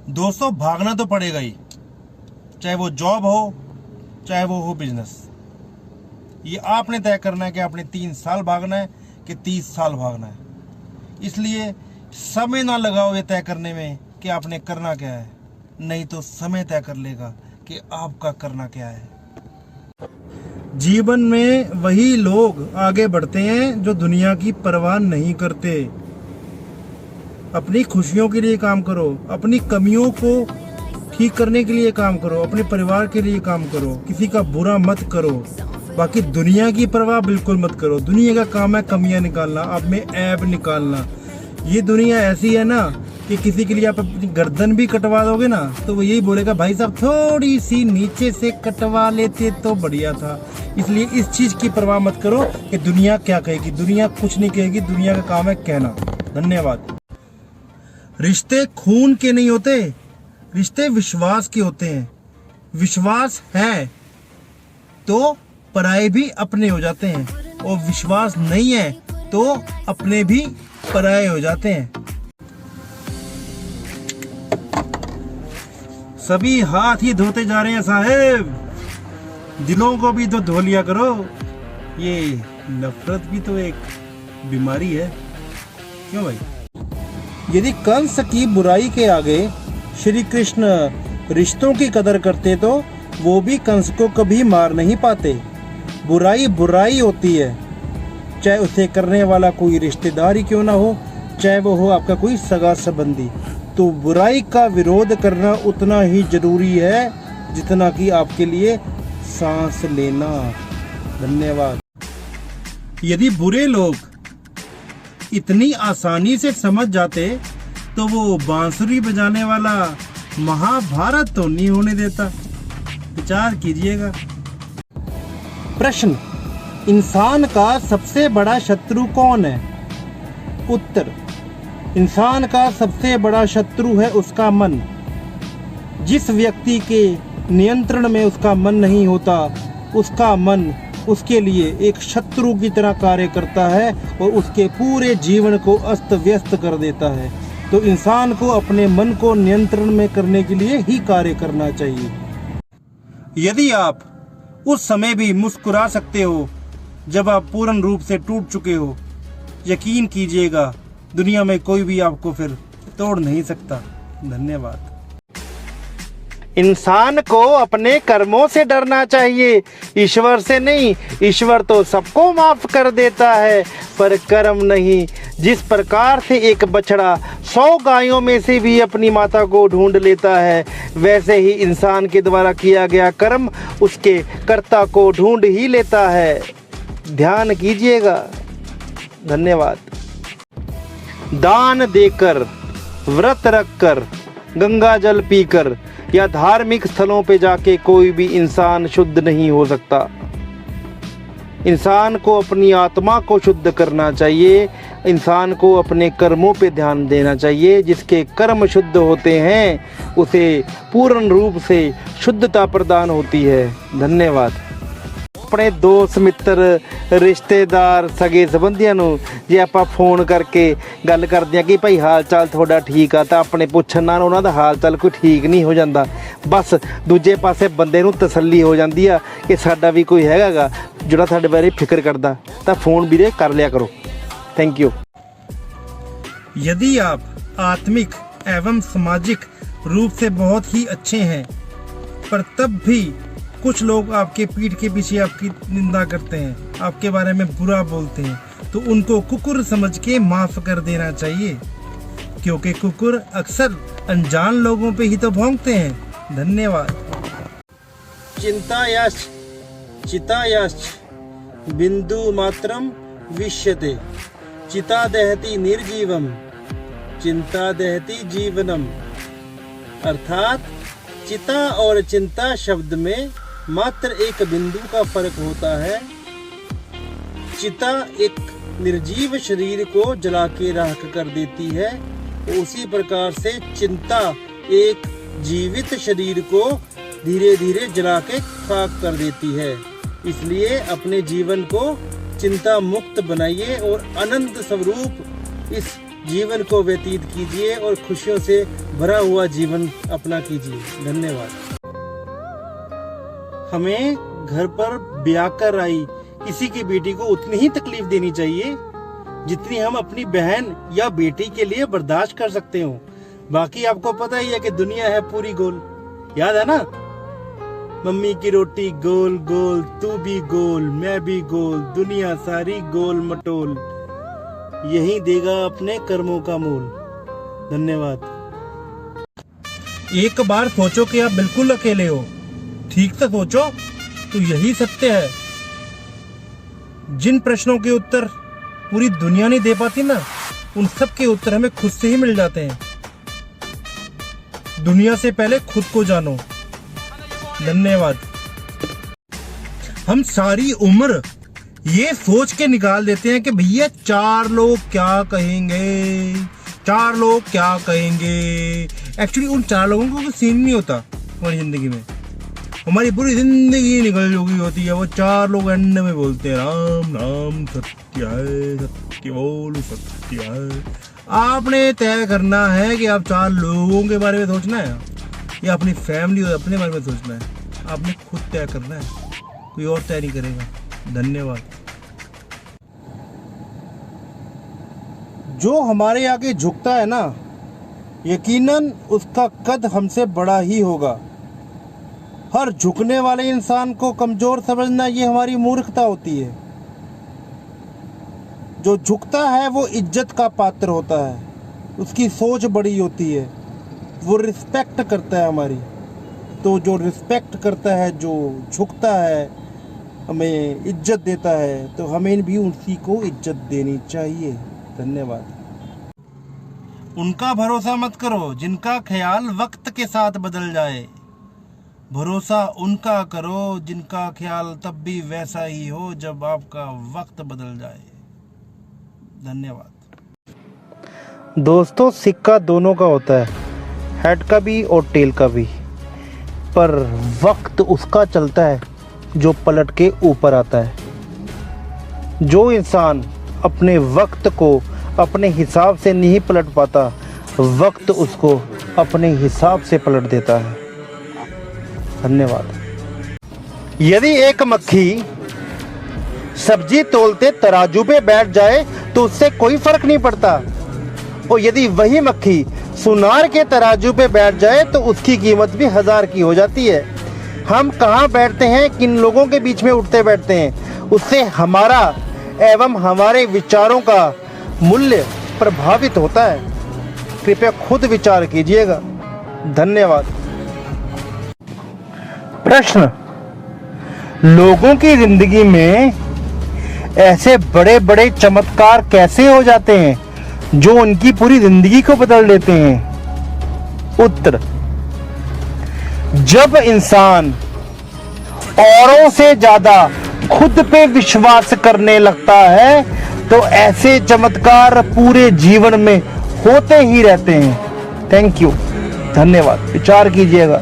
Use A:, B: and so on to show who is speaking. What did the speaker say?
A: दोस्तों भागना तो पड़ेगा ही, चाहे वो जॉब हो चाहे वो हो बिजनेस। ये आपने तय करना है कि आपने 3 साल भागना है कि 30 साल भागना है। इसलिए समय ना लगाओ ये तय करने में कि आपने करना क्या है, नहीं तो समय तय कर लेगा कि आपका करना क्या है। जीवन में वही लोग आगे बढ़ते हैं जो दुनिया की परवाह नहीं करते। अपनी खुशियों के लिए काम करो, अपनी कमियों को ठीक करने के लिए काम करो, अपने परिवार के लिए काम करो, किसी का बुरा मत करो। बाकी दुनिया की परवाह बिल्कुल मत करो। दुनिया का काम है कमियां निकालना, आप में ऐब निकालना। ये दुनिया ऐसी है ना कि किसी के लिए आप अपनी गर्दन भी कटवा दोगे ना तो वो यही बोलेगा भाई साहब थोड़ी सी नीचे से कटवा लेते तो बढ़िया था। इसलिए इस चीज की परवाह मत करो कि दुनिया क्या कहेगी। दुनिया कुछ नहीं कहेगी, दुनिया का काम है कहना। धन्यवाद। रिश्ते खून के नहीं होते, रिश्ते विश्वास के होते हैं। विश्वास है तो पराये भी अपने हो जाते हैं, और विश्वास नहीं है तो अपने भी पराये हो जाते हैं। सभी हाथ ही धोते जा रहे हैं साहेब, दिलों को भी तो धो लिया करो। ये नफरत भी तो एक बीमारी है, क्यों भाई? यदि कंस की बुराई के आगे श्री कृष्ण रिश्तों की कदर करते तो वो भी कंस को कभी मार नहीं पाते। बुराई बुराई होती है, चाहे उसे करने वाला कोई रिश्तेदार ही क्यों ना हो, चाहे वो हो आपका कोई सगा संबंधी। तो बुराई का विरोध करना उतना ही जरूरी है जितना कि आपके लिए सांस लेना। धन्यवाद। यदि बुरे लोग इतनी आसानी से समझ जाते तो वो बांसुरी बजाने वाला महाभारत तो नहीं होने देता। विचार कीजिएगा। प्रश्न, इंसान का सबसे बड़ा शत्रु कौन है? उत्तर, इंसान का सबसे बड़ा शत्रु है उसका मन। जिस व्यक्ति के नियंत्रण में उसका मन नहीं होता, उसका मन उसके लिए एक शत्रु की तरह कार्य करता है और उसके पूरे जीवन को अस्त व्यस्त कर देता है। तो इंसान को अपने मन को नियंत्रण में करने के लिए ही कार्य करना चाहिए। यदि आप उस समय भी मुस्कुरा सकते हो जब आप पूर्ण रूप से टूट चुके हो, यकीन कीजिएगा दुनिया में कोई भी आपको फिर तोड़ नहीं सकता। धन्यवाद। इंसान को अपने कर्मों से डरना चाहिए, ईश्वर से नहीं। ईश्वर तो सबको माफ कर देता है, पर कर्म नहीं। जिस प्रकार से एक बछड़ा 100 गायों में से भी अपनी माता को ढूंढ लेता है, वैसे ही इंसान के द्वारा किया गया कर्म उसके कर्ता को ढूंढ ही लेता है। ध्यान कीजिएगा। धन्यवाद। दान देकर, व्रत रखकर, गंगा जल पीकर या धार्मिक स्थलों पे जाके कोई भी इंसान शुद्ध नहीं हो सकता। इंसान को अपनी आत्मा को शुद्ध करना चाहिए। इंसान को अपने कर्मों पे ध्यान देना चाहिए। जिसके कर्म शुद्ध होते हैं उसे पूर्ण रूप से शुद्धता प्रदान होती है। धन्यवाद। अपने दोस्त मित्र रिश्तेदार सगे संबंधियों ਨੂੰ ਜੇ ਆਪਾਂ ਫੋਨ ਕਰਕੇ ਗੱਲ ਕਰਦੇ ਆ ਕਿ ਭਾਈ ਹਾਲ ਚਾਲ ਤੁਹਾਡਾ ਠੀਕ ਆ, ਤਾਂ ਆਪਣੇ ਪੁੱਛਣ ਨਾਲ ਉਹਨਾਂ ਦਾ ਹਾਲ ਚਾਲ ਕੋਈ ਠੀਕ ਨਹੀਂ ਹੋ ਜਾਂਦਾ। ਬਸ ਦੂਜੇ ਪਾਸੇ ਬੰਦੇ ਨੂੰ ਤਸੱਲੀ ਹੋ ਜਾਂਦੀ ਆ ਕਿ ਸਾਡਾ ਵੀ ਕੋਈ ਹੈਗਾਗਾ ਜਿਹੜਾ ਸਾਡੇ ਬਾਰੇ ਫਿਕਰ ਕਰਦਾ। ਤਾਂ ਫੋਨ ਵੀਰੇ ਕਰ ਲਿਆ ਕਰੋ। Thank you. यदि आप आत्मिक एवं सामाजिक रूप से बहुत ही अच्छे हैं, पर तब भी कुछ लोग आपके पीठ के पीछे आपकी निंदा करते हैं, आपके बारे में बुरा बोलते हैं, तो उनको कुकुर समझ के माफ कर देना चाहिए, क्योंकि कुकुर अक्सर अनजान लोगों पे ही तो भौंकते हैं। धन्यवाद। चिंतायाश्च चितायाश्च बिंदु मात्रम विश्यते, चिता दहति निर्जीवम, चिंता दहति जीवनम। अर्थात चिता और चिंता शब्द में मात्र एक बिंदु का फर्क होता है। चिता एक निर्जीव शरीर को जला के राख कर देती है, उसी प्रकार से चिंता एक जीवित शरीर को धीरे धीरे जला के खाक कर देती है। इसलिए अपने जीवन को चिंता मुक्त बनाइए और आनंद स्वरूप इस जीवन को व्यतीत कीजिए और खुशियों से भरा हुआ जीवन अपना कीजिए। धन्यवाद। हमें घर पर ब्याह कर आई किसी की बेटी को उतनी ही तकलीफ देनी चाहिए जितनी हम अपनी बहन या बेटी के लिए बर्दाश्त कर सकते हो। बाकी आपको पता ही है कि दुनिया है पूरी गोल। याद है ना, मम्मी की रोटी गोल गोल, तू भी गोल, मैं भी गोल, दुनिया सारी गोल मटोल, यही देगा अपने कर्मों का मोल। धन्यवाद। एक बार सोचो कि आप बिल्कुल अकेले हो। ठीक से सोचो तो यही सत्य है। जिन प्रश्नों के उत्तर पूरी दुनिया नहीं दे पाती ना, उन सब के उत्तर हमें खुद से ही मिल जाते हैं। दुनिया से पहले खुद को जानो। धन्यवाद। हम सारी उम्र ये सोच के निकाल देते हैं कि भैया 4 लोग क्या कहेंगे, 4 लोग क्या कहेंगे। एक्चुअली उन 4 लोगों को सीन नहीं होता हमारी जिंदगी में। हमारी पूरी जिंदगी निकल चुकी होती है। वो 4 लोग एंड में बोलते हैं राम राम सत्य है, सत्य बोल सत्य है। आपने तय करना है कि आप 4 लोगों के बारे में सोचना है या अपनी फैमिली और अपने बारे में सोचना है। आपने खुद तय करना है, कोई और तय नहीं करेगा। धन्यवाद। जो हमारे आगे झुकता है ना, यकीनन उसका कद हमसे बड़ा ही होगा। हर झुकने वाले इंसान को कमजोर समझना ये हमारी मूर्खता होती है। जो झुकता है वो इज्जत का पात्र होता है, उसकी सोच बड़ी होती है, वो रिस्पेक्ट करता है हमारी। तो जो रिस्पेक्ट करता है, जो झुकता है, हमें इज्जत देता है, तो हमें भी उसी को इज्जत देनी चाहिए। धन्यवाद। उनका भरोसा मत करो जिनका ख्याल वक्त के साथ बदल जाए। भरोसा उनका करो जिनका ख्याल तब भी वैसा ही हो जब आपका वक्त बदल जाए। धन्यवाद। दोस्तों, सिक्का दोनों का होता है, हेड का भी और टेल का भी। पर वक्त उसका चलता है जो पलट के ऊपर आता है। जो इंसान अपने वक्त को अपने हिसाब से नहीं पलट पाता, वक्त उसको अपने हिसाब से पलट देता है। धन्यवाद। यदि एक मक्खी सब्जी तोलते तराजू पे बैठ जाए तो उससे कोई फर्क नहीं पड़ता, और यदि वही मक्खी सुनार के तराजू पे बैठ जाए तो उसकी कीमत भी 1000 की हो जाती है। हम कहाँ बैठते हैं, किन लोगों के बीच में उठते बैठते हैं, उससे हमारा एवं हमारे विचारों का मूल्य प्रभावित होता है। कृपया खुद विचार कीजिएगा। धन्यवाद। प्रश्न: लोगों की जिंदगी में ऐसे बड़े बड़े चमत्कार कैसे हो जाते हैं जो उनकी पूरी जिंदगी को बदल देते हैं? उत्तर: जब इंसान औरों से ज्यादा खुद पे विश्वास करने लगता है तो ऐसे चमत्कार पूरे जीवन में होते ही रहते हैं। Thank you. धन्यवाद। विचार कीजिएगा।